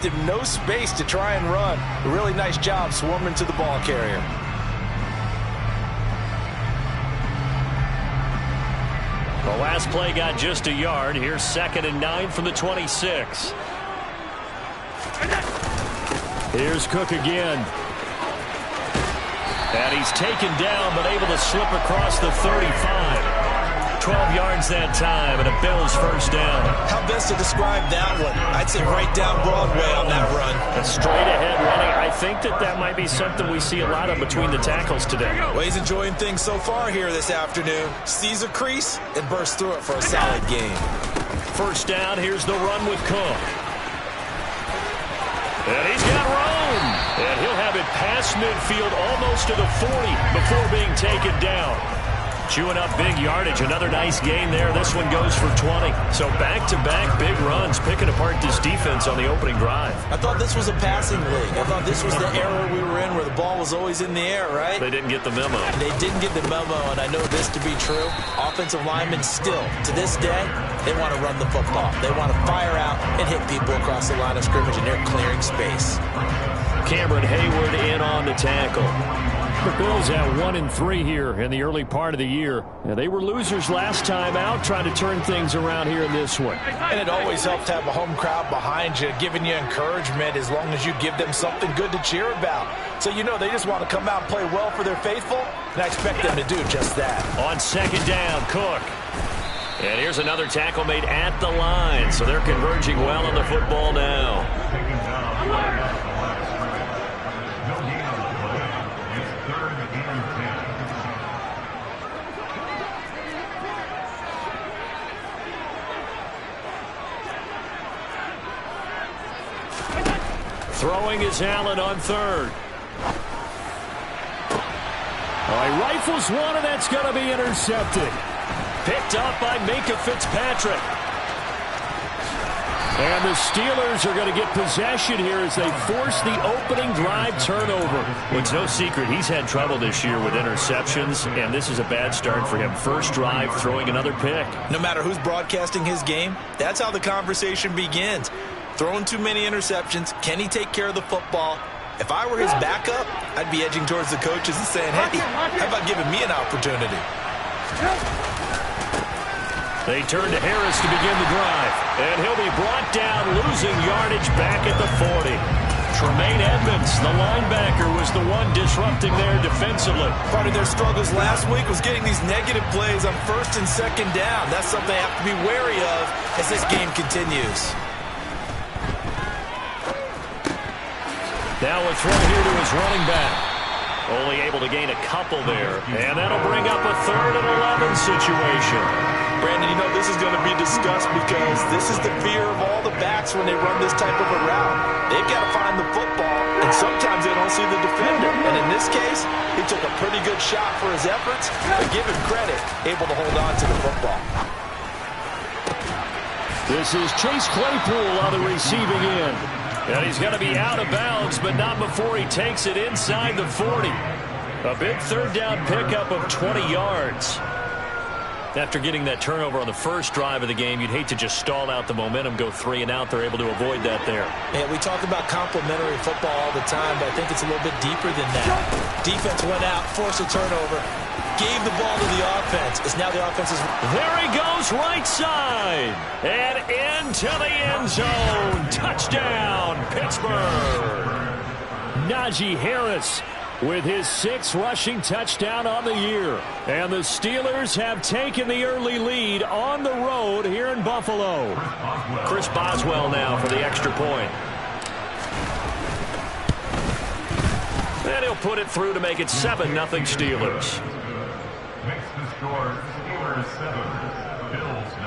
No space to try and run. A really nice job swarming to the ball carrier. The last play got just a yard. Here's 2nd and 9 from the 26. Here's Cook again. And he's taken down, but able to slip across the 35. 12 yards that time, and a Bills first down. How best to describe that one? I'd say right down Broadway on that run. A straight-ahead running. I think that might be something we see a lot of between the tackles today. Well, he's enjoying things so far here this afternoon. Sees a crease and bursts through it for a solid gain. First down, here's the run with Cook. And he's got room. And he'll have it past midfield almost to the 40 before being taken down. Chewing up big yardage. Another nice gain there. This one goes for 20. So back-to-back big runs, picking apart this defense on the opening drive. I thought this was a passing league. I thought this was the era we were in where the ball was always in the air, right? They didn't get the memo. They didn't get the memo, and I know this to be true. Offensive linemen still, to this day, they want to run the football. They want to fire out and hit people across the line of scrimmage, and they're clearing space. Cameron Hayward in on the tackle. The Bills at 1-3 here in the early part of the year. Now, they were losers last time out, trying to turn things around here in this one. And it always helps to have a home crowd behind you, giving you encouragement as long as you give them something good to cheer about. So you know they just want to come out and play well for their faithful, and I expect them to do just that. On 2nd down, Cook. And here's another tackle made at the line, so they're converging well on the football now. Throwing is Allen on 3rd. He rifles one, and that's going to be intercepted. Picked up by Minkah Fitzpatrick. And the Steelers are going to get possession here as they force the opening drive turnover. Well, it's no secret he's had trouble this year with interceptions, and this is a bad start for him. First drive, throwing another pick. No matter who's broadcasting his game, that's how the conversation begins. Throwing too many interceptions. Can he take care of the football? If I were his backup, I'd be edging towards the coaches and saying, hey, how about giving me an opportunity? They turn to Harris to begin the drive. And he'll be brought down, losing yardage back at the 40. Tremaine Edmonds, the linebacker, was the one disrupting there defensively. Part of their struggles last week was getting these negative plays on 1st and 2nd down. That's something they have to be wary of as this game continues. Now a throw here to his running back. Only able to gain a couple there. And that'll bring up a 3rd and 11 situation. Brandon, you know this is going to be discussed because this is the fear of all the backs when they run this type of a route. They've got to find the football, and sometimes they don't see the defender. And in this case, he took a pretty good shot for his efforts, but give him credit, able to hold on to the football. This is Chase Claypool on the receiving end. And he's going to be out of bounds, but not before he takes it inside the 40. A big 3rd down pickup of 20 yards. After getting that turnover on the first drive of the game, you'd hate to just stall out the momentum, go 3 and out. They're able to avoid that there. Yeah, we talk about complementary football all the time, but I think it's a little bit deeper than that. Defense went out, forced a turnover, gave the ball to the offense. It's now the offense's. There he goes, right side. And into the end zone. Touchdown, Pittsburgh. Najee Harris with his 6th rushing touchdown on the year. And the Steelers have taken the early lead on the road here in Buffalo. Chris Boswell now for the extra point. And he'll put it through to make it 7-0 Steelers. Makes the score Steelers 7, Bills 0.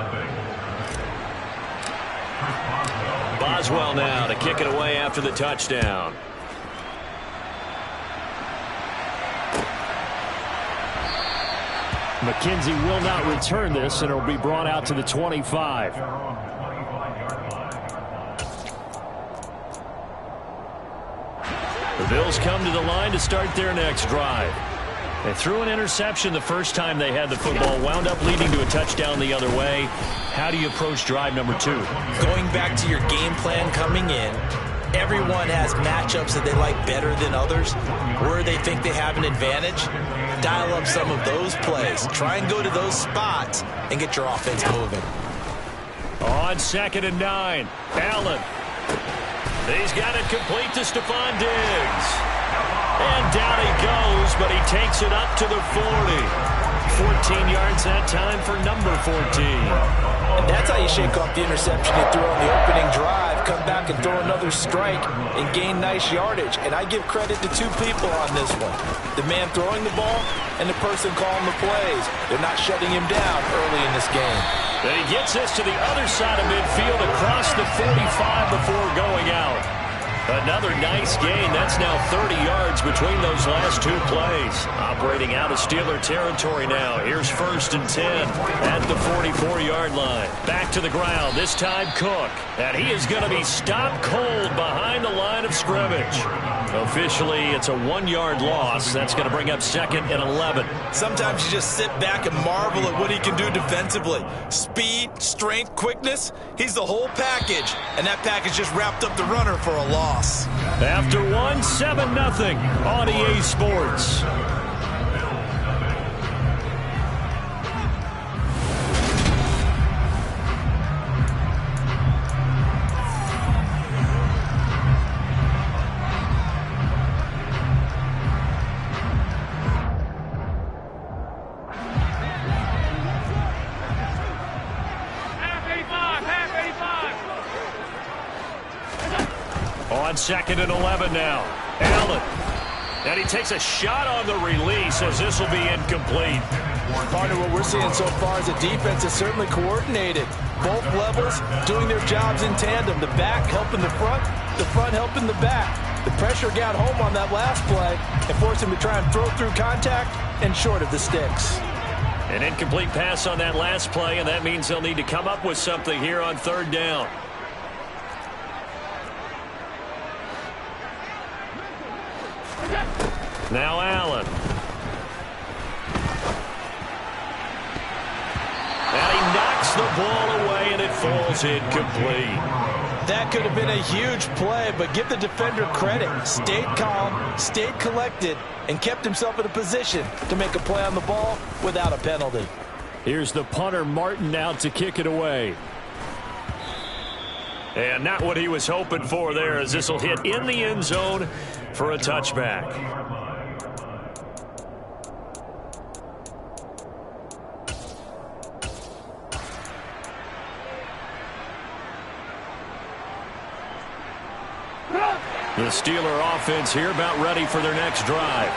Boswell now to kick it away after the touchdown. McKenzie will not return this, and it will be brought out to the 25. The Bills come to the line to start their next drive. They threw an interception the first time they had the football, wound up leading to a touchdown the other way. How do you approach drive number 2? Going back to your game plan coming in, Everyone has matchups that they like better than others, where they think they have an advantage. Dial up some of those plays. Try and go to those spots and get your offense moving. On 2nd and 9, Allen. He's got it complete to Stephon Diggs. And down he goes, but he takes it up to the 40. 14 yards that time for number 14. And that's how you shake off the interception you threw on the opening drive, come back and throw another strike and gain nice yardage. And I give credit to two people on this one. The man throwing the ball and the person calling the plays. They're not shutting him down early in this game. And he gets this to the other side of midfield across the 45 before going out. Another nice gain. That's now 30 yards between those last two plays. Operating out of Steeler territory now. Here's 1st and 10 at the 44-yard line. Back to the ground. This time Cook. And he is going to be stopped cold behind the line of scrimmage. Officially, it's a 1-yard loss. That's going to bring up 2nd and 11. Sometimes you just sit back and marvel at what he can do defensively. Speed, strength, quickness. He's the whole package. And that package just wrapped up the runner for a loss. After 7-0 on EA Sports. On 2nd and 11 now. Allen. And he takes a shot on the release as this will be incomplete. Partner, what we're seeing so far is the defense is certainly coordinated. Both levels doing their jobs in tandem. The back helping the front helping the back. The pressure got home on that last play and forced him to try and throw through contact and short of the sticks. An incomplete pass on that last play, and that means they'll need to come up with something here on 3rd down. Now Allen. And he knocks the ball away, and it falls incomplete. That could have been a huge play, but give the defender credit. Stayed calm, stayed collected, and kept himself in a position to make a play on the ball without a penalty. Here's the punter, Martin, out to kick it away. And not what he was hoping for there, as this will hit in the end zone for a touchback. The Steeler offense here about ready for their next drive.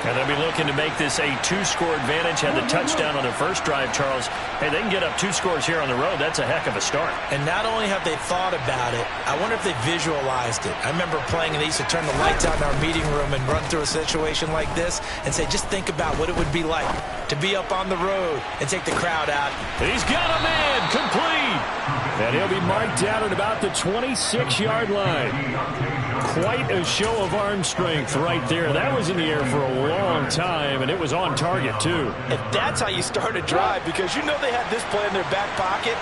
And they'll be looking to make this a 2-score advantage. Had the touchdown on their first drive, Charles. Hey, they can get up 2 scores here on the road. That's a heck of a start. And not only have they thought about it, I wonder if they visualized it. I remember playing, and they used to turn the lights out in our meeting room and run through a situation like this and say, just think about what it would be like to be up on the road and take the crowd out. He's got a man complete. And he'll be marked down at about the 26-yard line. Quite a show of arm strength right there. That was in the air for a long time, and it was on target, too. And that's how you start a drive, because you know they had this play in their back pocket,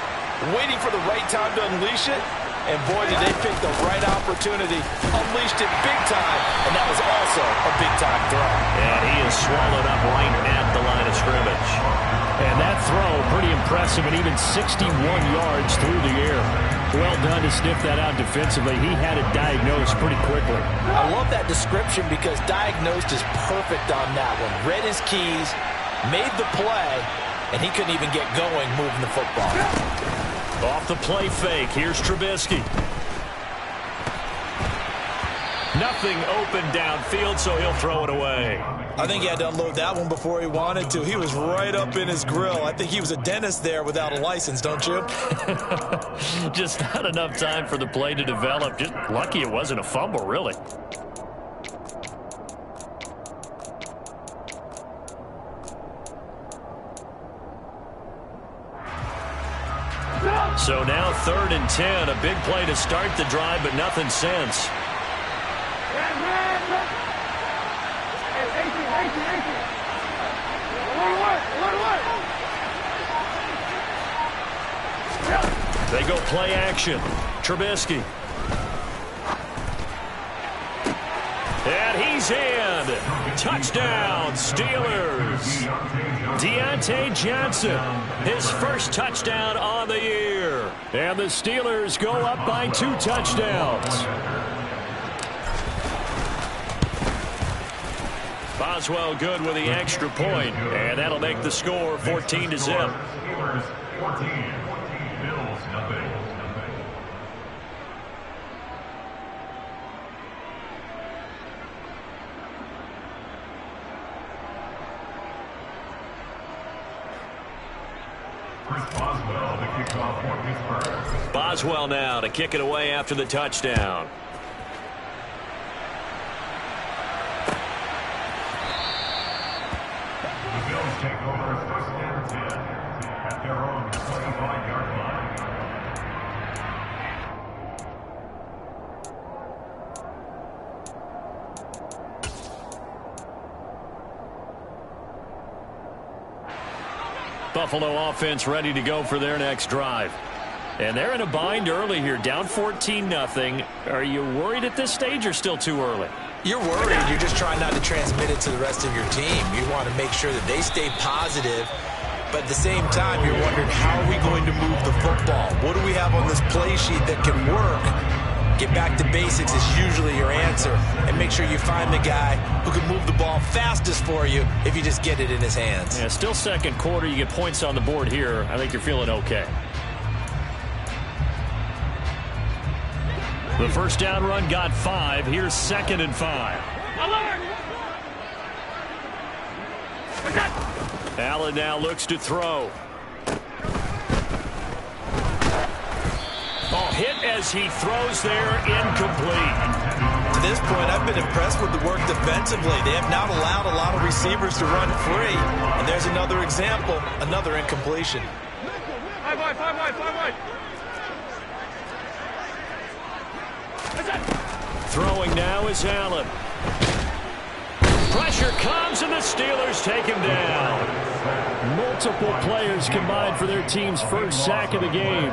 waiting for the right time to unleash it. And, boy, did they pick the right opportunity. Unleashed it big time, and that was also a big-time throw. And he is swallowed up right at the line of scrimmage. And that throw, pretty impressive, and even 61 yards through the air. Well done to sniff that out defensively. He had it diagnosed pretty quickly. I love that description, because diagnosed is perfect on that one. Read his keys, made the play, and he couldn't even get going moving the football. Off the play fake, here's Trubisky. Nothing open downfield, so he'll throw it away. I think he had to unload that one before he wanted to. He was right up in his grill. I think he was a dentist there without a license, don't you? Just not enough time for the play to develop. Just lucky it wasn't a fumble, really. So now 3rd and 10. A big play to start the drive, but nothing since. They go play action. Trubisky. And he's in. Touchdown, Steelers. Deontay Johnson, his first touchdown on the year. And the Steelers go up by 2 touchdowns. Boswell good with the extra point, and that'll make the score 14-0. Steelers 14, Bills nothing. Boswell to kick off for Pittsburgh. Boswell now to kick it away after the touchdown. The Bills take over first and 10 at their own 25-yard line. Buffalo offense ready to go for their next drive. And they're in a bind early here, down 14-0. Are you worried at this stage or still too early? You're worried. You're just trying not to transmit it to the rest of your team. You want to make sure that they stay positive. But at the same time, you're wondering, how are we going to move the football? What do we have on this play sheet that can work? Get back to basics is usually your answer. And make sure you find the guy who can move the ball fastest for you if you just get it in his hands. Yeah, still second quarter. You get points on the board here. I think you're feeling okay. The first down run got 5. Here's 2nd and 5. Allen now looks to throw. Oh, hit as he throws there, incomplete. To this point, I've been impressed with the work defensively. They have not allowed a lot of receivers to run free. And there's another example, another incompletion. 5 wide. Throwing now is Allen. Pressure comes, and the Steelers take him down. Multiple players combined for their team's first sack of the game.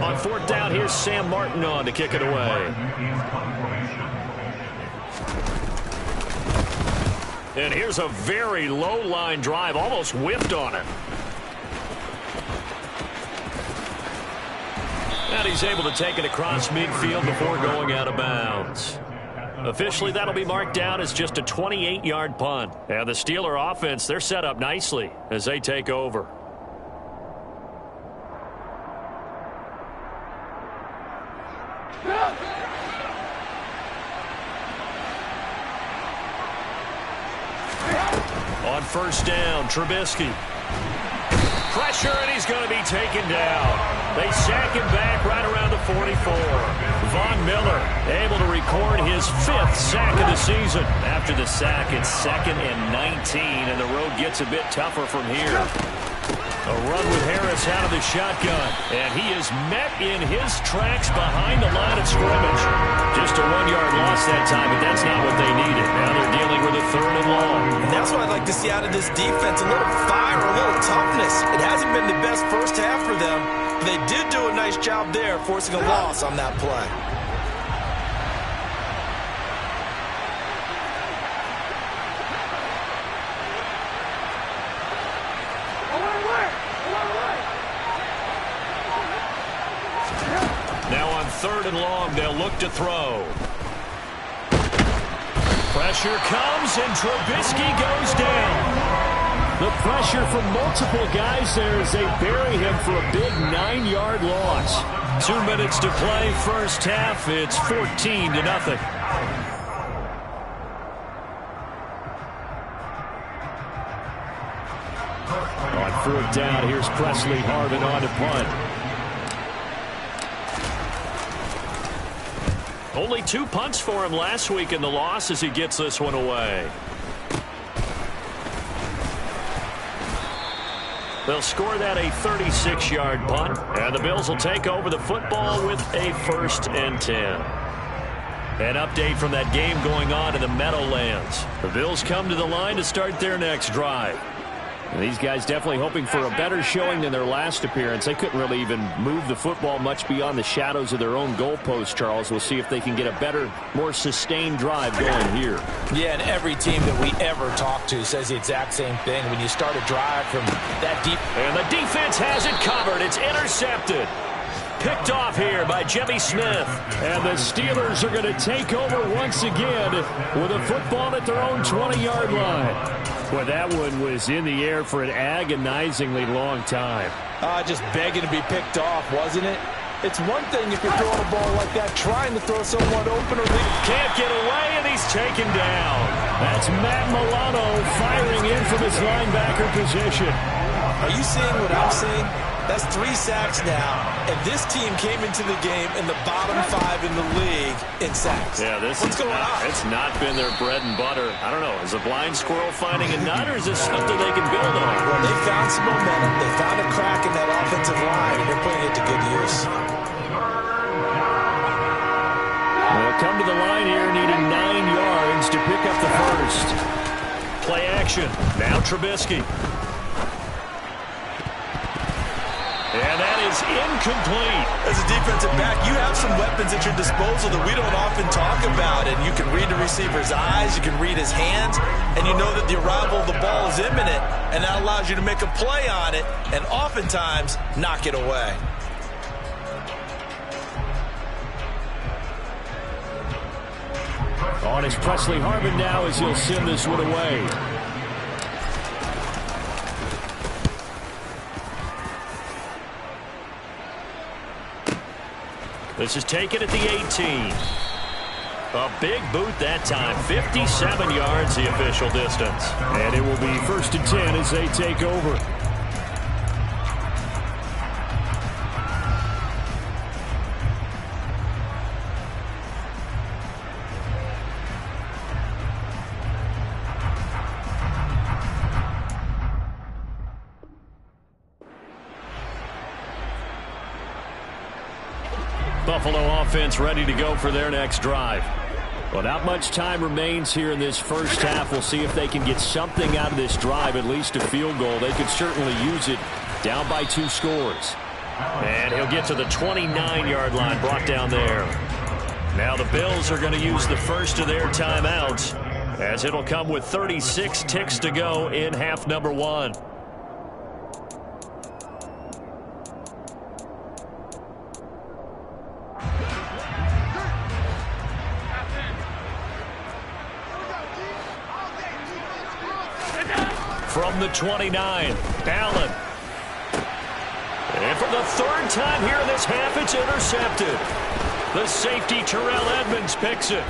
On 4th down, here's Sam Martin on to kick it away. And here's a very low-line drive, almost whiffed on it. And he's able to take it across midfield before going out of bounds. Officially, that'll be marked down as just a 28-yard punt. And the Steeler offense, they're set up nicely as they take over. On 1st down, Trubisky. Pressure, and he's going to be taken down. They sack him back right around the 44. Von Miller able to record his 5th sack of the season. After the sack, it's 2nd and 19, and the road gets a bit tougher from here. A run with Harris out of the shotgun, and he is met in his tracks behind the line of scrimmage. Just a 1-yard loss that time, but that's not what they needed. Now they're dealing with a 3rd and long. And that's what I'd like to see out of this defense, a little fire, a little toughness. It hasn't been the best first half for them, but they did do a nice job there, forcing a loss on that play. Now on 3rd and long, they'll look to throw. Pressure comes, and Trubisky goes down. The pressure from multiple guys there as they bury him for a big 9-yard loss. 2 minutes to play, first half. It's 14-0. On 4th down, here's Presley Harvin on to punt. Only 2 punts for him last week in the loss as he gets this one away. They'll score that a 36-yard punt, and the Bills will take over the football with a 1st and 10. An update from that game going on in the Meadowlands. The Bills come to the line to start their next drive. And these guys definitely hoping for a better showing than their last appearance. They couldn't really even move the football much beyond the shadows of their own goalpost, Charles. We'll see if they can get a better, more sustained drive going here. Yeah, and every team that we ever talk to says the exact same thing. When you start a drive from that deep. And the defense has it covered. It's intercepted. Picked off here by Jimmy Smith. And the Steelers are going to take over once again with a football at their own 20-yard line. Well, that one was in the air for an agonizingly long time. Just begging to be picked off, wasn't it? It's one thing if you're throwing a ball like that, trying to throw someone open or leave. Can't get away, and he's taken down. That's Matt Milano firing in from his linebacker position. Are you seeing what I'm seeing? That's 3 sacks now, and this team came into the game in the bottom 5 in the league in sacks. Yeah, what's going on? It's not been their bread and butter. I don't know. Is a blind squirrel finding a nut, or is this something they can build on? Well, they found some momentum. They found a crack in that offensive line, and they're putting it to good use. They'll come to the line here needing 9 yards to pick up the first. Play action. Now Trubisky. And that is incomplete. As a defensive back, you have some weapons at your disposal that we don't often talk about. And you can read the receiver's eyes, you can read his hands, and you know that the arrival of the ball is imminent. And that allows you to make a play on it and oftentimes knock it away. On is Presley Harvin now as he'll send this one away. This is taken at the 18. A big boot that time. 57 yards the official distance. And it will be 1st and 10 as they take over. Buffalo offense ready to go for their next drive. Well, not much time remains here in this first half. We'll see if they can get something out of this drive, at least a field goal. They could certainly use it down by 2 scores. And he'll get to the 29-yard line, brought down there. Now the Bills are going to use the first of their timeouts, as it'll come with 36 ticks to go in half number 1. From the 29, Allen. And for the 3rd time here in this half, it's intercepted. The safety, Terrell Edmonds, picks it.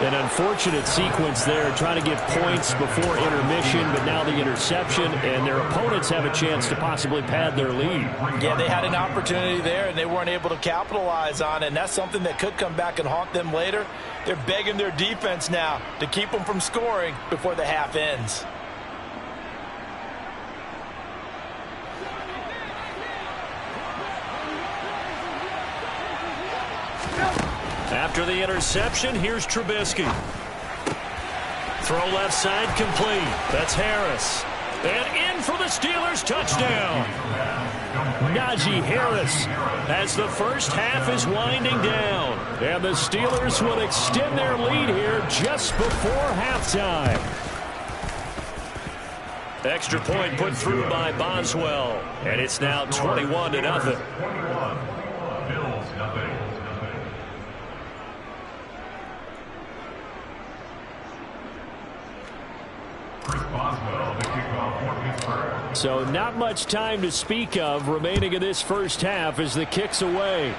An unfortunate sequence there, trying to get points before intermission, but now the interception, and their opponents have a chance to possibly pad their lead. Yeah, they had an opportunity there, and they weren't able to capitalize on it, and that's something that could come back and haunt them later. They're begging their defense now to keep them from scoring before the half ends. After the interception, here's Trubisky. Throw left side complete. That's Harris. And in for the Steelers touchdown. Najee Harris as the first half is winding down. And the Steelers will extend their lead here just before halftime. Extra point put through by Boswell. And it's now 21-0. So not much time to speak of remaining in this first half as the kick's away.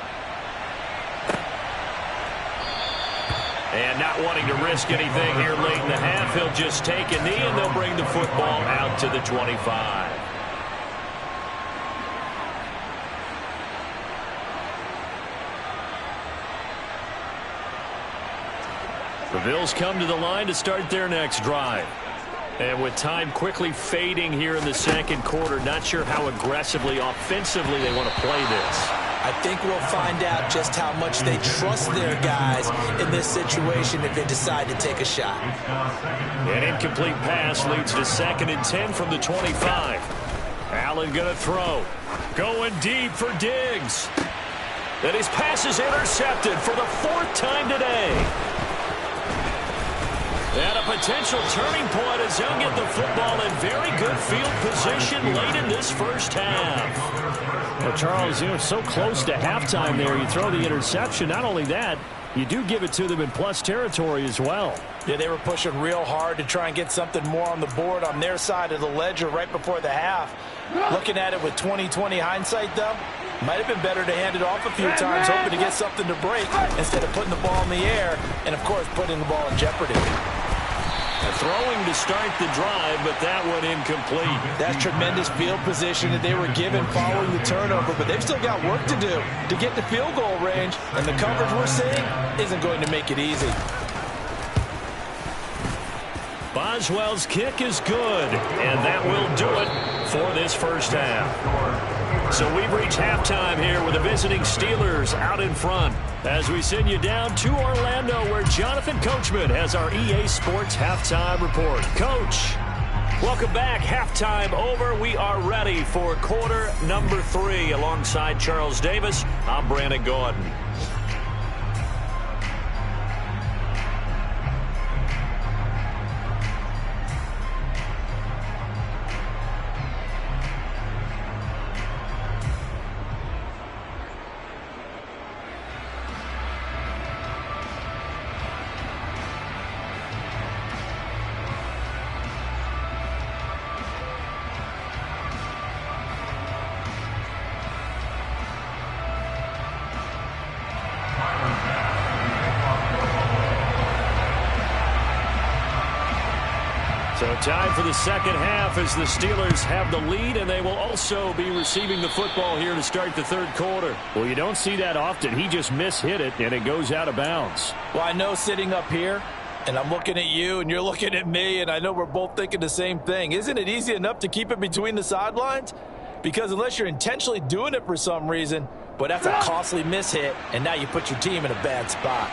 And not wanting to risk anything here late in the half, he'll just take a knee and they'll bring the football out to the 25. The Bills come to the line to start their next drive. And with time quickly fading here in the second quarter, not sure how aggressively, offensively they want to play this. I think we'll find out just how much they trust their guys in this situation if they decide to take a shot. An incomplete pass leads to 2nd and 10 from the 25. Allen going to throw. Going deep for Diggs. And his pass is intercepted for the 4th time today. And a potential turning point as he'll get the football in very good field position late in this first half. Well, Charles, so close to halftime there. You throw the interception. Not only that, you do give it to them in plus territory as well. Yeah, they were pushing real hard to try and get something more on the board on their side of the ledger right before the half. Looking at it with 20/20 hindsight, though, might have been better to hand it off a few times, hoping to get something to break instead of putting the ball in the air and, of course, putting the ball in jeopardy. Throwing to start the drive, but that one incomplete. That's tremendous field position that they were given following the turnover, but they've still got work to do to get to field goal range, and the coverage we're seeing isn't going to make it easy. Boswell's kick is good, and that will do it for this first half. So we've reached halftime here with the visiting Steelers out in front as we send you down to Orlando where Jonathan Coachman has our EA Sports halftime report. Coach, welcome back. Halftime over. We are ready for quarter number 3 alongside Charles Davis. I'm Brandon Gordon. So time for the second half as the Steelers have the lead, and they will also be receiving the football here to start the third quarter. Well, you don't see that often. He just mishit it, and it goes out of bounds. Well, I know sitting up here, and I'm looking at you, and you're looking at me, and I know we're both thinking the same thing. Isn't it easy enough to keep it between the sidelines? Because unless you're intentionally doing it for some reason, but that's a costly mishit, and now you put your team in a bad spot.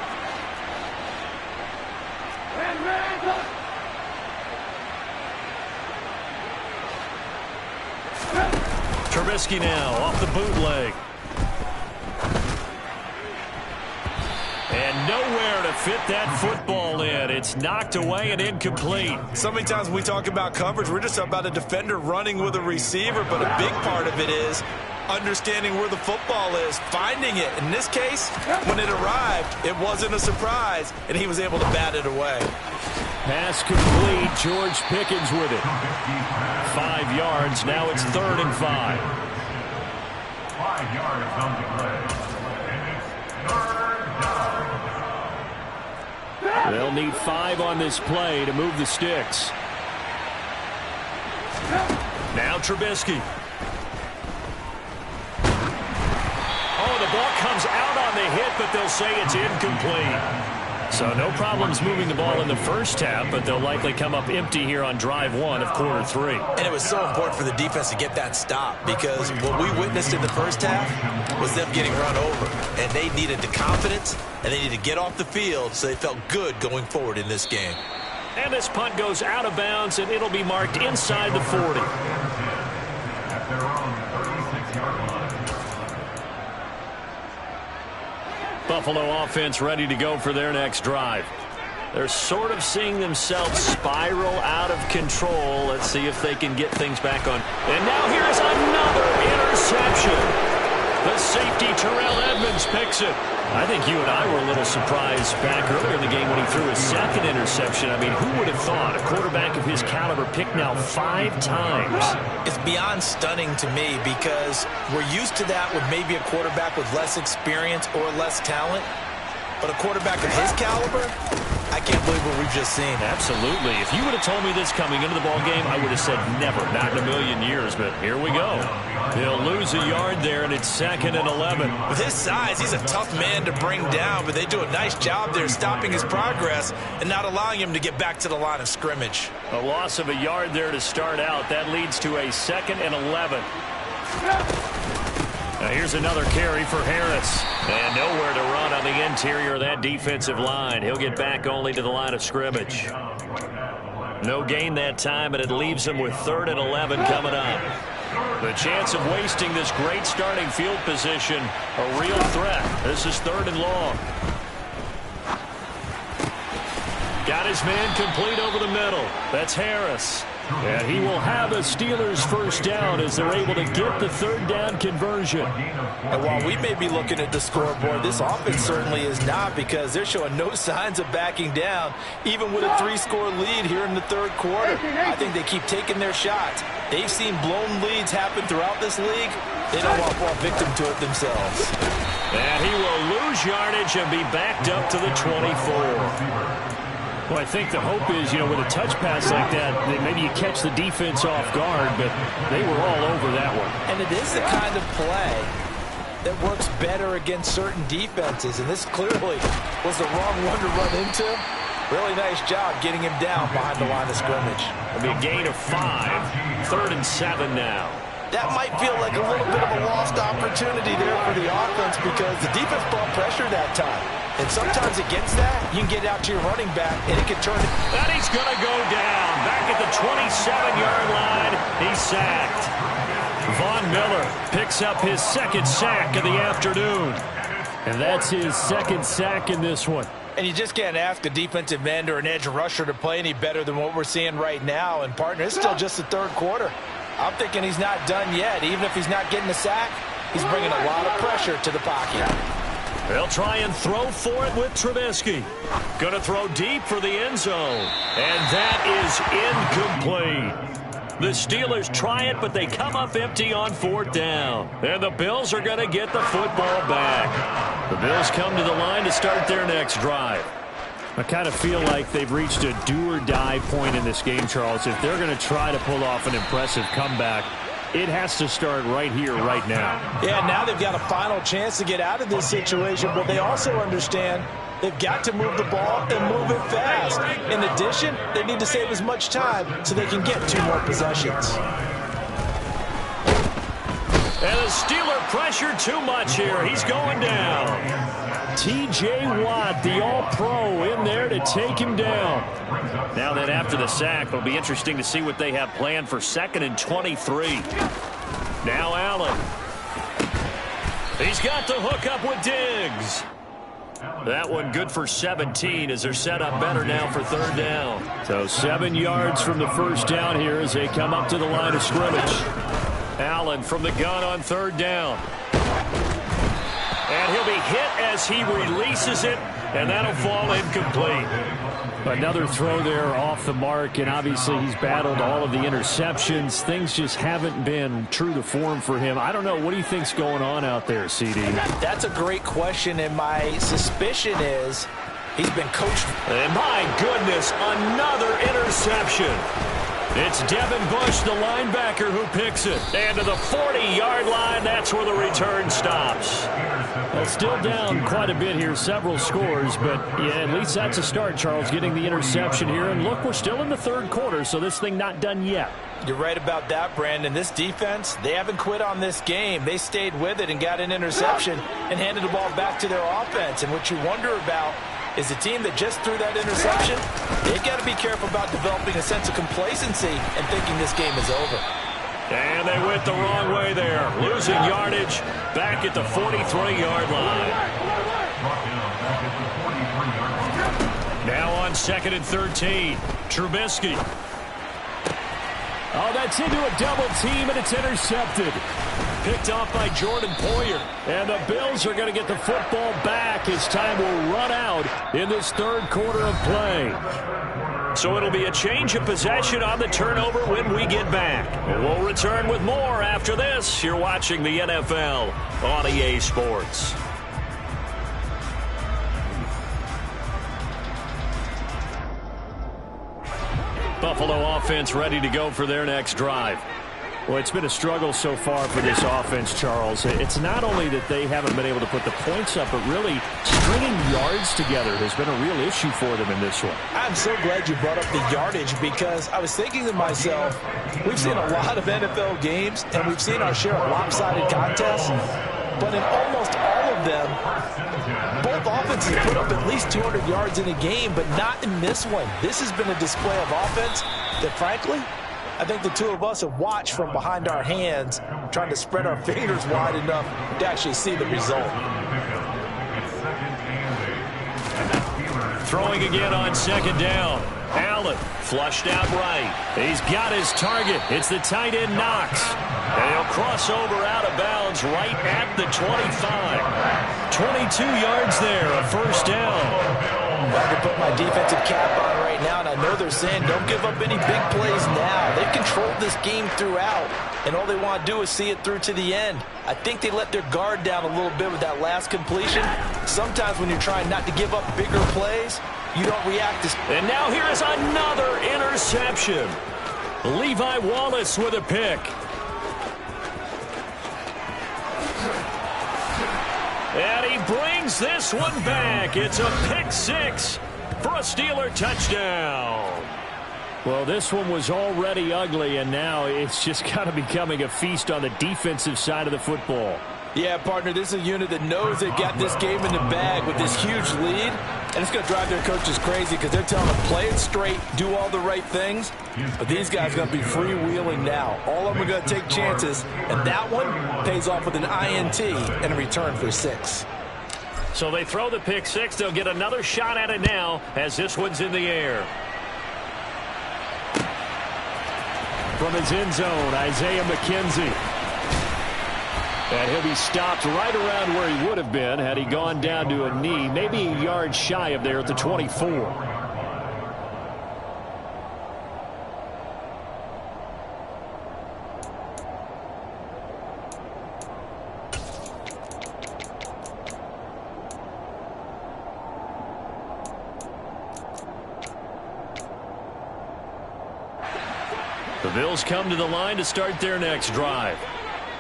Trubisky now off the bootleg. And nowhere to fit that football in. It's knocked away and incomplete. So many times when we talk about coverage, we're just about a defender running with a receiver, but a big part of it is understanding where the football is, finding it. In this case, when it arrived, it wasn't a surprise, and he was able to bat it away. Pass complete. George Pickens with it. 5 yards. Now it's 3rd and 5. 5 yards on the play. And it's 3rd down. They'll need 5 on this play to move the sticks. Now Trubisky. Oh, the ball comes out on the hit, but they'll say it's incomplete. So no problems moving the ball in the first half, but they'll likely come up empty here on drive 1 of quarter 3. And it was so important for the defense to get that stop because what we witnessed in the first half was them getting run over. And they needed the confidence, and they needed to get off the field so they felt good going forward in this game. And this punt goes out of bounds, and it'll be marked inside the 40. At their own 36-yard line. Buffalo offense ready to go for their next drive. They're sort of seeing themselves spiral out of control. Let's see if they can get things back on. And now here's another interception. The safety, Terrell Edmonds, picks it. I think you and I were a little surprised back earlier in the game when he threw his 2nd interception. I mean, who would have thought a quarterback of his caliber picked now 5 times? It's beyond stunning to me because we're used to that with maybe a quarterback with less experience or less talent. But a quarterback of his caliber, I can't believe what we've just seen. Absolutely. If you would have told me this coming into the ball game, I would have said never, not in a million years. But here we go. He'll lose a yard there, and it's 2nd and 11. With his size, he's a tough man to bring down, but they do a nice job there stopping his progress and not allowing him to get back to the line of scrimmage. A loss of a yard there to start out. That leads to a 2nd and 11. Now here's another carry for Harris. And nowhere to run on the interior of that defensive line. He'll get back only to the line of scrimmage. No gain that time, and it leaves him with 3rd and 11 coming up. The chance of wasting this great starting field position, a real threat. This is 3rd and long. Got his man complete over the middle. That's Harris. And he will have a Steelers first down as they're able to get the 3rd down conversion. And while we may be looking at the scoreboard, this offense certainly is not, because they're showing no signs of backing down, even with a 3-score lead here in the 3rd quarter. I think they keep taking their shots. They've seen blown leads happen throughout this league. They don't want to fall victim to it themselves. And he will lose yardage and be backed up to the 24. Well, I think the hope is, with a touch pass like that, maybe you catch the defense off guard, but they were all over that one. And it is the kind of play that works better against certain defenses, and this clearly was the wrong one to run into. Really nice job getting him down behind the line of scrimmage. It'll be a gain of 5, 3rd and 7 now. That might feel like a little bit of a lost opportunity there for the offense, because the defense brought pressure that time. And sometimes against that, you can get out to your running back, and it can turn it. And he's going to go down. Back at the 27-yard line. He's sacked. Von Miller picks up his 2nd sack of the afternoon. And that's his 2nd sack in this one. And you just can't ask a defensive end or an edge rusher to play any better than what we're seeing right now. And, partner, it's still just the 3rd quarter. I'm thinking he's not done yet. Even if he's not getting a sack, he's bringing a lot of pressure to the pocket. They'll try and throw for it with Trubisky. Going to throw deep for the end zone. And that is incomplete. The Steelers try it, but they come up empty on 4th down. And the Bills are going to get the football back. The Bills come to the line to start their next drive. I kind of feel like they've reached a do-or-die point in this game, Charles. If they're going to try to pull off an impressive comeback, it has to start right here, right now. Yeah, now they've got a final chance to get out of this situation, but they also understand they've got to move the ball and move it fast. In addition, they need to save as much time so they can get 2 more possessions. And the Steeler pressure too much here. He's going down. T.J. Watt, the All-Pro, in there to take him down. Now then, after the sack, it'll be interesting to see what they have planned for 2nd and 23. Now Allen. He's got the hook up with Diggs. That one good for 17 as they're set up better now for 3rd down. So 7 yards from the first down here as they come up to the line of scrimmage. Allen from the gun on 3rd down. And he'll be hit as he releases it, and that'll fall incomplete. Another throw there off the mark, and obviously he's battled all of the interceptions. Things just haven't been true to form for him. I don't know. What do you think's going on out there, CD? That's a great question, and my suspicion is he's been coached. And my goodness, another interception. It's Devin Bush, the linebacker, who picks it. And to the 40-yard line, that's where the return stops. Well, still down quite a bit here, several scores, but yeah, at least that's a start, Charles, getting the interception here. And look, we're still in the 3rd quarter, so this thing not done yet. You're right about that, Brandon. This defense, they haven't quit on this game. They stayed with it and got an interception and handed the ball back to their offense. And what you wonder about is the team that just threw that interception, they've got to be careful about developing a sense of complacency and thinking this game is over. And they went the wrong way there, losing yardage back at the 43-yard line. Now on 2nd and 13, Trubisky. Oh, that's into a double team, and it's intercepted. Picked off by Jordan Poyer. And the Bills are going to get the football back as time will run out in this 3rd quarter of play. So it'll be a change of possession on the turnover when we get back. We'll return with more after this. You're watching the NFL on EA Sports. Buffalo offense ready to go for their next drive. Well, it's been a struggle so far for this offense, Charles. It's not only that they haven't been able to put the points up, but really stringing yards together has been a real issue for them in this one. I'm so glad you brought up the yardage, because I was thinking to myself, we've seen a lot of NFL games, and we've seen our share of lopsided contests. but in almost all of them, both offenses put up at least 200 yards in a game, but not in this one. This has been a display of offense that, frankly, I think the two of us have watched from behind our hands, trying to spread our fingers wide enough to actually see the result. Throwing again on second down. Allen flushed out right. He's got his target. It's the tight end Knox. And he'll cross over out of bounds right at the 25. 22 yards there, a first down. I can put my defensive cap on right now, and I know they're saying don't give up any big plays now. They've controlled this game throughout, and all they want to do is see it through to the end. I think they let their guard down a little bit with that last completion. Sometimes when you're trying not to give up bigger plays, you don't react as... And now here is another interception. Levi Wallace with a pick. And he brings this one back. It's a pick six for a Steeler touchdown. Well, this one was already ugly, and now it's just kind of becoming a feast on the defensive side of the football. Yeah, partner, this is a unit that knows they've got this game in the bag with this huge lead, and it's going to drive their coaches crazy because they're telling them play it straight, do all the right things, but these guys are going to be freewheeling now. All of them are going to take chances, and that one pays off with an INT and a return for 6. So they throw the pick six. They'll get another shot at it now as this one's in the air. From his end zone, Isaiah McKenzie. And he'll be stopped right around where he would have been had he gone down to a knee, maybe a yard shy of there at the 24. The Bills come to the line to start their next drive.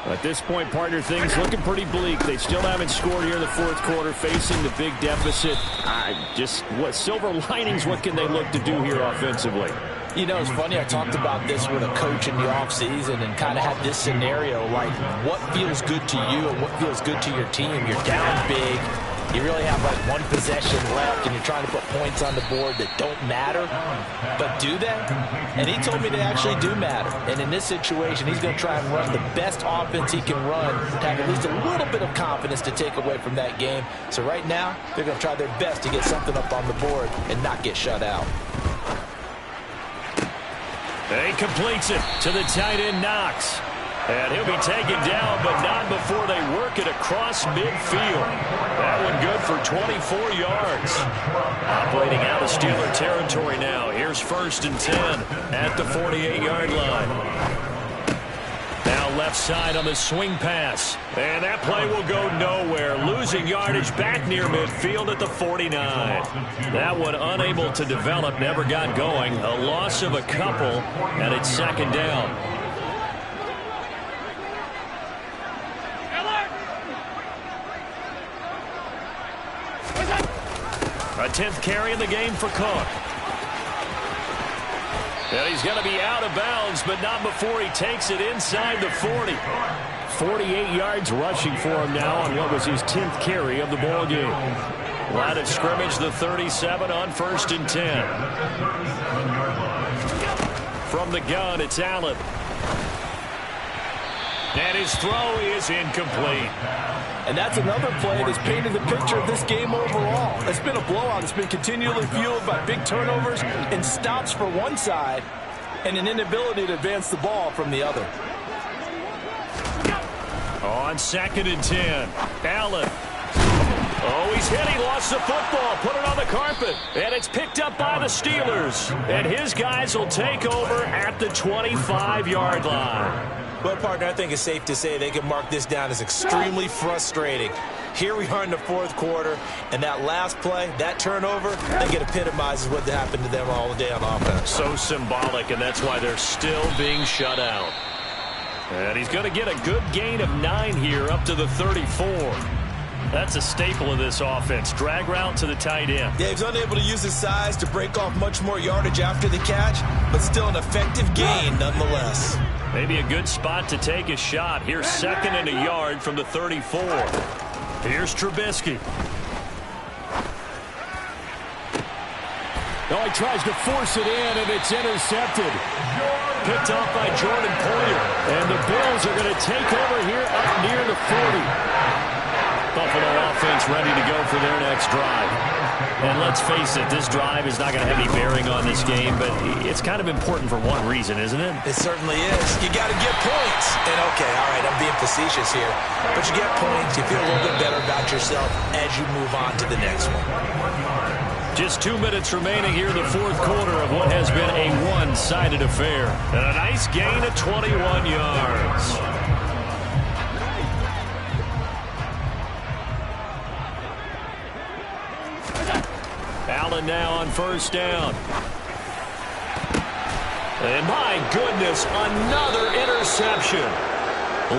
At this point, partner, things looking pretty bleak. They still haven't scored here in the fourth quarter, facing the big deficit. What silver linings, what can they look to do here offensively? You know, it's funny, I talked about this with a coach in the offseason and kind of had this scenario, like what feels good to you and what feels good to your team. You're down big. You really have like one possession left, and you're trying to put points on the board that don't matter. But do they? And he told me they actually do matter. And in this situation, he's going to try and run the best offense he can run to have at least a little bit of confidence to take away from that game. So right now, they're going to try their best to get something up on the board and not get shut out. He completes it to the tight end Knox. And he'll be taken down, but not before they work it across midfield. That one good for 24 yards. Operating out of Steeler territory now. Here's 1st and 10 at the 48-yard line. Now left side on the swing pass. And that play will go nowhere. Losing yardage back near midfield at the 49. That one unable to develop, never got going. A loss of a couple, and it's 2nd down. A 10th carry in the game for Cook. And he's going to be out of bounds, but not before he takes it inside the 40. 48 yards rushing for him now on what was his 10th carry of the ball game. Line of scrimmage, the 37 on 1st and 10. From the gun, it's Allen. And his throw is incomplete. And that's another play that's painted the picture of this game overall. It's been a blowout. It's been continually fueled by big turnovers and stops for one side and an inability to advance the ball from the other. On 2nd and 10, Allen. Oh, he's hit. He lost the football. Put it on the carpet. And it's picked up by the Steelers. And his guys will take over at the 25-yard line. Well, partner, I think it's safe to say they can mark this down as extremely frustrating. Here we are in the fourth quarter, and that last play, that turnover, I think it epitomizes what happened to them all day on offense. So symbolic, and that's why they're still being shut out. And he's going to get a good gain of 9 here up to the 34. That's a staple of this offense. Drag route to the tight end. Yeah, he's unable to use his size to break off much more yardage after the catch, but still an effective gain nonetheless. Maybe a good spot to take a shot. Here's 2nd and a yard from the 34. Here's Trubisky. Oh, he tries to force it in, and it's intercepted. Picked off by Jordan Poyer. And the Bills are going to take over here up near the 40. Buffalo offense ready to go for their next drive. And let's face it, this drive is not going to have any bearing on this game, but it's kind of important for one reason, isn't it? It certainly is. You got to get points. And okay, all right, I'm being facetious here, but you get points, you feel a little bit better about yourself as you move on to the next one. Just 2 minutes remaining here in the 4th quarter of what has been a one-sided affair. And a nice gain of 21 yards. Allen now on 1st down. And my goodness, another interception.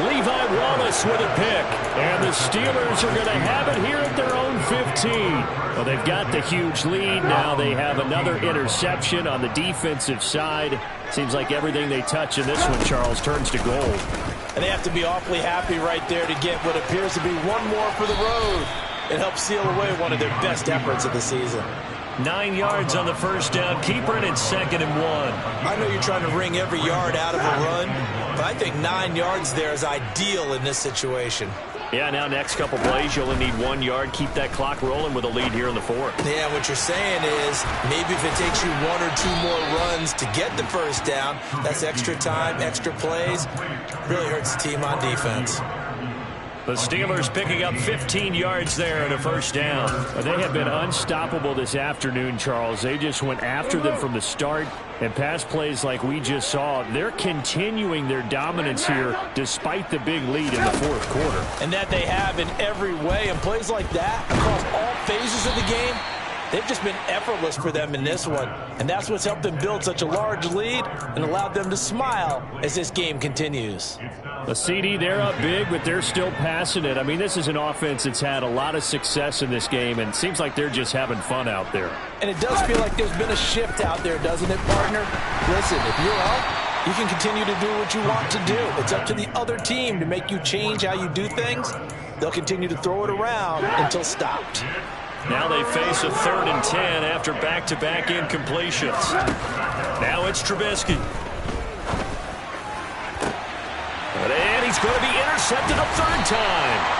Levi Wallace with a pick. And the Steelers are going to have it here at their own 15. Well, they've got the huge lead. Now they have another interception on the defensive side. Seems like everything they touch in this one, Charles, turns to gold. And they have to be awfully happy right there to get what appears to be one more for the road. It helps seal away one of their best efforts of the season. 9 yards on the 1st down. Keeper in 2nd and 1. I know you're trying to wring every yard out of a run, but I think 9 yards there is ideal in this situation. Yeah, now next couple plays, you only need 1 yard. Keep that clock rolling with a lead here in the 4th. Yeah, what you're saying is maybe if it takes you 1 or 2 more runs to get the 1st down, that's extra time, extra plays. Really hurts the team on defense. The Steelers picking up 15 yards there and a 1st down. They have been unstoppable this afternoon, Charles. They just went after them from the start. And pass plays like we just saw, they're continuing their dominance here despite the big lead in the 4th quarter. And that they have in every way. And plays like that across all phases of the game, they've just been effortless for them in this one. And that's what's helped them build such a large lead and allowed them to smile as this game continues. The CD, they're up big, but they're still passing it. I mean, this is an offense that's had a lot of success in this game, and it seems like they're just having fun out there. And it does feel like there's been a shift out there, doesn't it, partner? Listen, if you're up, you can continue to do what you want to do. It's up to the other team to make you change how you do things. They'll continue to throw it around until stopped. Now they face a 3rd and 10 after back-to-back incompletions. Now it's Trubisky. And he's going to be intercepted a 3rd time.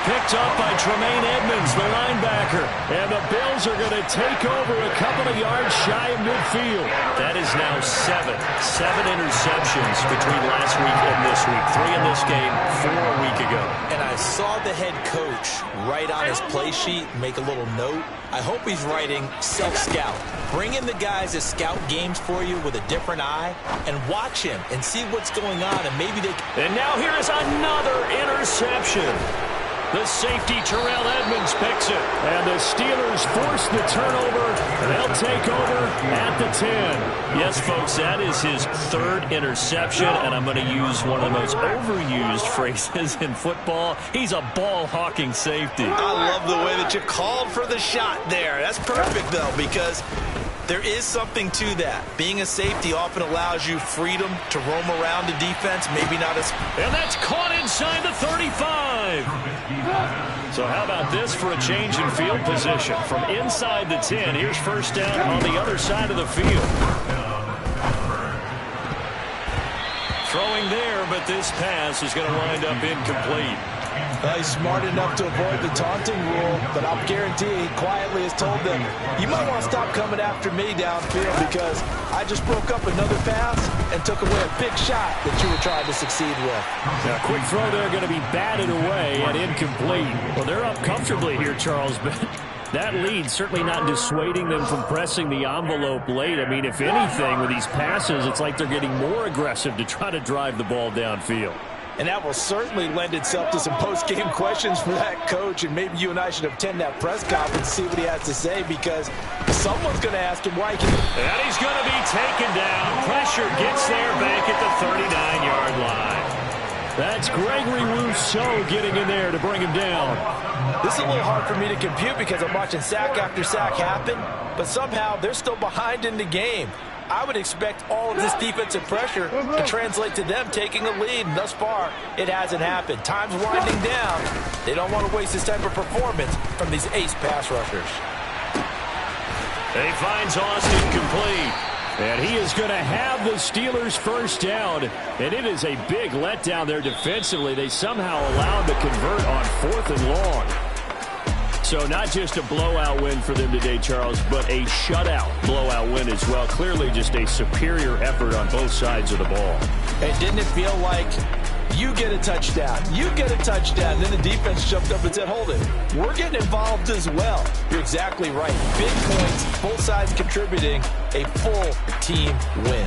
Picked up by Tremaine Edmonds, the linebacker. And the Bills are going to take over a couple of yards shy of midfield. That is now 7 interceptions between last week and this week. 3 in this game, 4 a week ago. And I saw the head coach write on his play sheet, make a little note. I hope he's writing self-scout. Bring in the guys that scout games for you with a different eye and watch him and see what's going on, and maybe they... And now here is another interception. The safety, Terrell Edmonds, picks it. And the Steelers force the turnover, and they'll take over at the 10. Yes, folks, that is his 3rd interception, and I'm going to use one of the most overused phrases in football. He's a ball-hawking safety. I love the way that you called for the shot there. That's perfect, though, because there is something to that. Being a safety often allows you freedom to roam around the defense, maybe not as... And that's caught inside the 35. So how about this for a change in field position? From inside the 10, here's 1st down on the other side of the field. Throwing there, but this pass is going to wind up incomplete. Well, he's smart enough to avoid the taunting rule, but I'll guarantee he quietly has told them, you might want to stop coming after me downfield because I just broke up another pass and took away a big shot that you were trying to succeed with. Now, quick throw there going to be batted away and incomplete. Well, they're up comfortably here, Charles, but that lead certainly not dissuading them from pressing the envelope late. I mean, if anything, with these passes, it's like they're getting more aggressive to try to drive the ball downfield. And that will certainly lend itself to some post-game questions for that coach, and maybe you and I should attend that press conference and see what he has to say, because someone's going to ask him why he can... And he's going to be taken down. Pressure gets there back at the 39-yard line. That's Gregory Rousseau getting in there to bring him down. This is a little hard for me to compute because I'm watching sack after sack happen, but somehow they're still behind in the game. I would expect all of this defensive pressure to translate to them taking a lead. And thus far, it hasn't happened. Time's winding down. They don't want to waste this type of performance from these ace pass rushers. He finds Austin complete. And he is going to have the Steelers first down. And it is a big letdown there defensively. They somehow allowed to convert on 4th and long. So not just a blowout win for them today, Charles, but a shutout blowout win as well. Clearly just a superior effort on both sides of the ball. And didn't it feel like you get a touchdown, you get a touchdown, then the defense jumped up and said, hold it, we're getting involved as well. You're exactly right. Big points, both sides contributing, a full team win.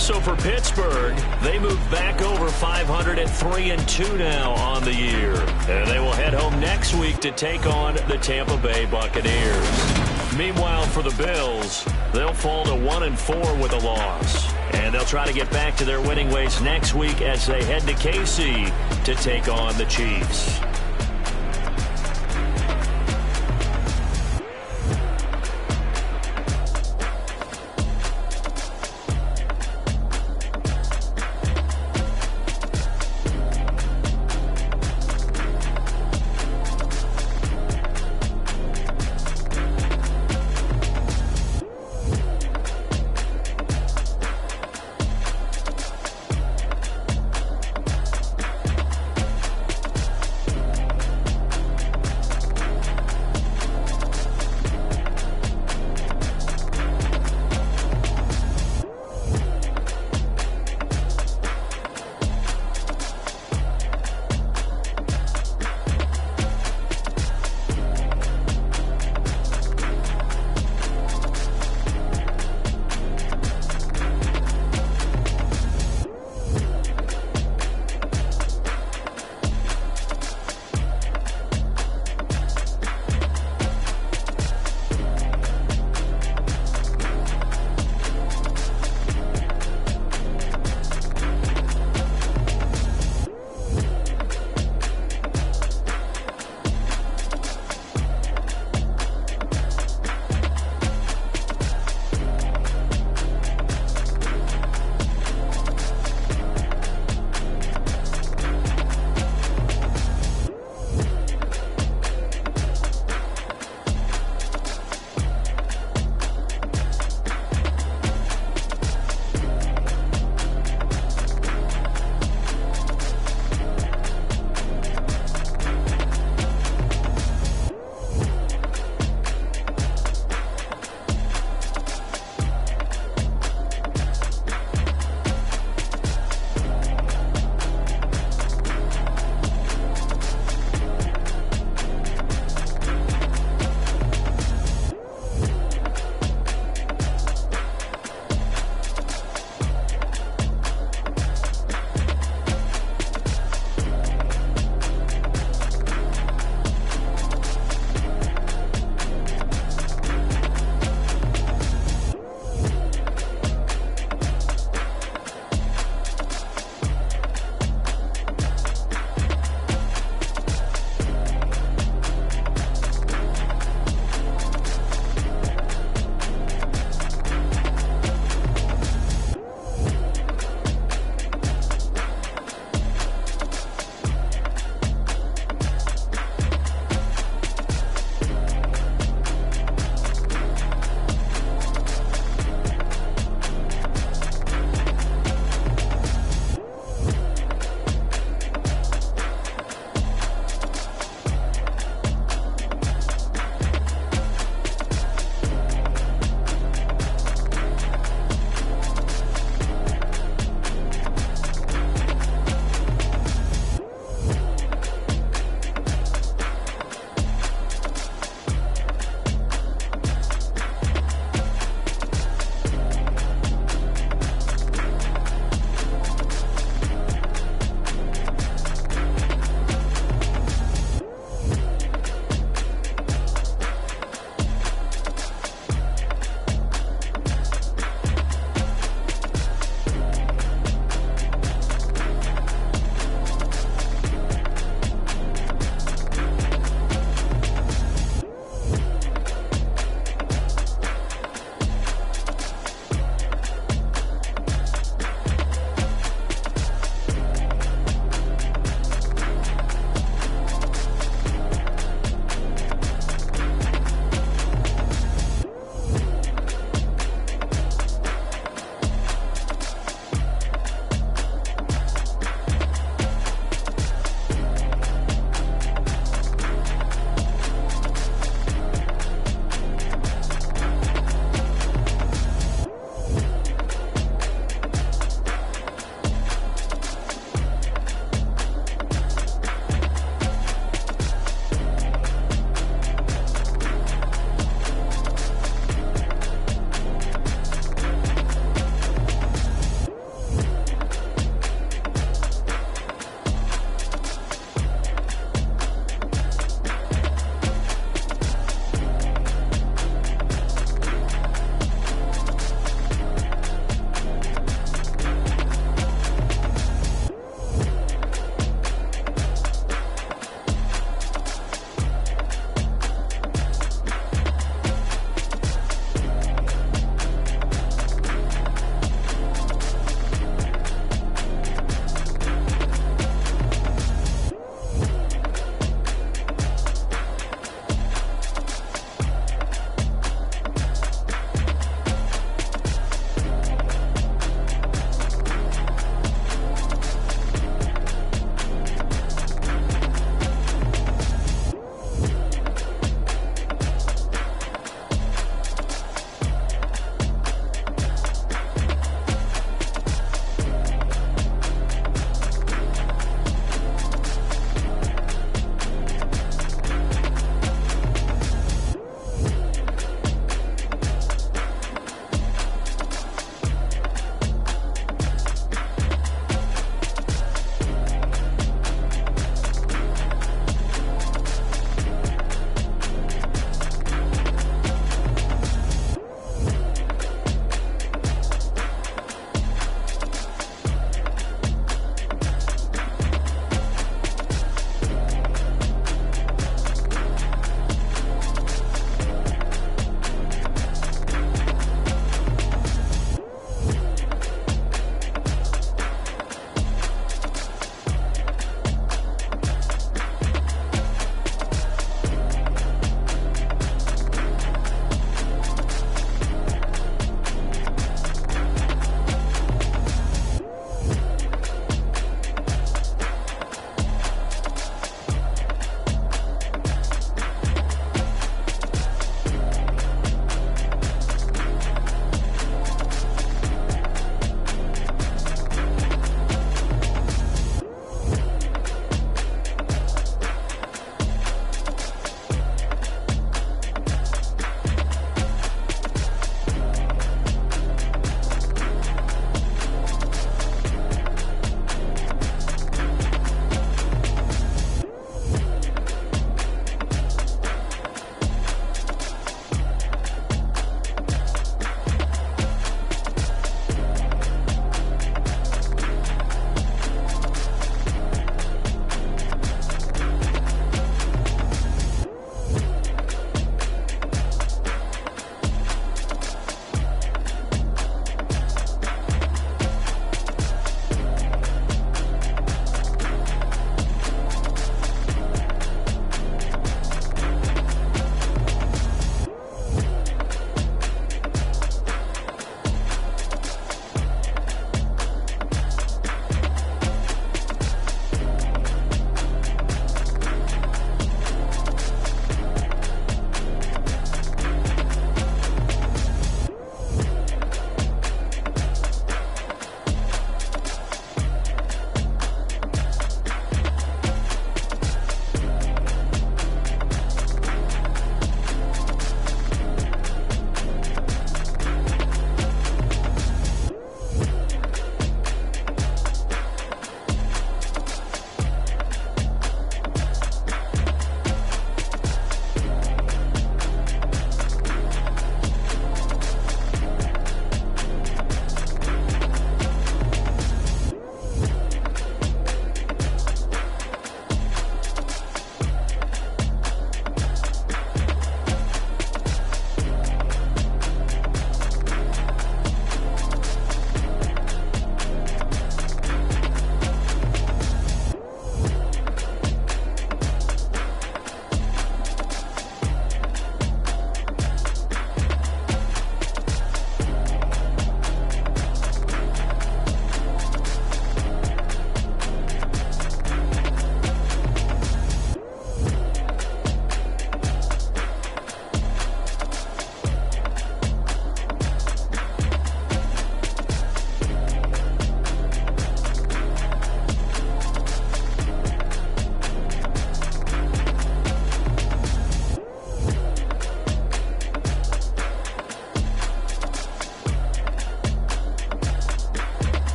So for Pittsburgh, they move back over 500 at 3-2 now on the year. And they will head home next week to take on the Tampa Bay Buccaneers. Meanwhile, for the Bills, they'll fall to 1-4 with a loss. And they'll try to get back to their winning ways next week as they head to KC to take on the Chiefs.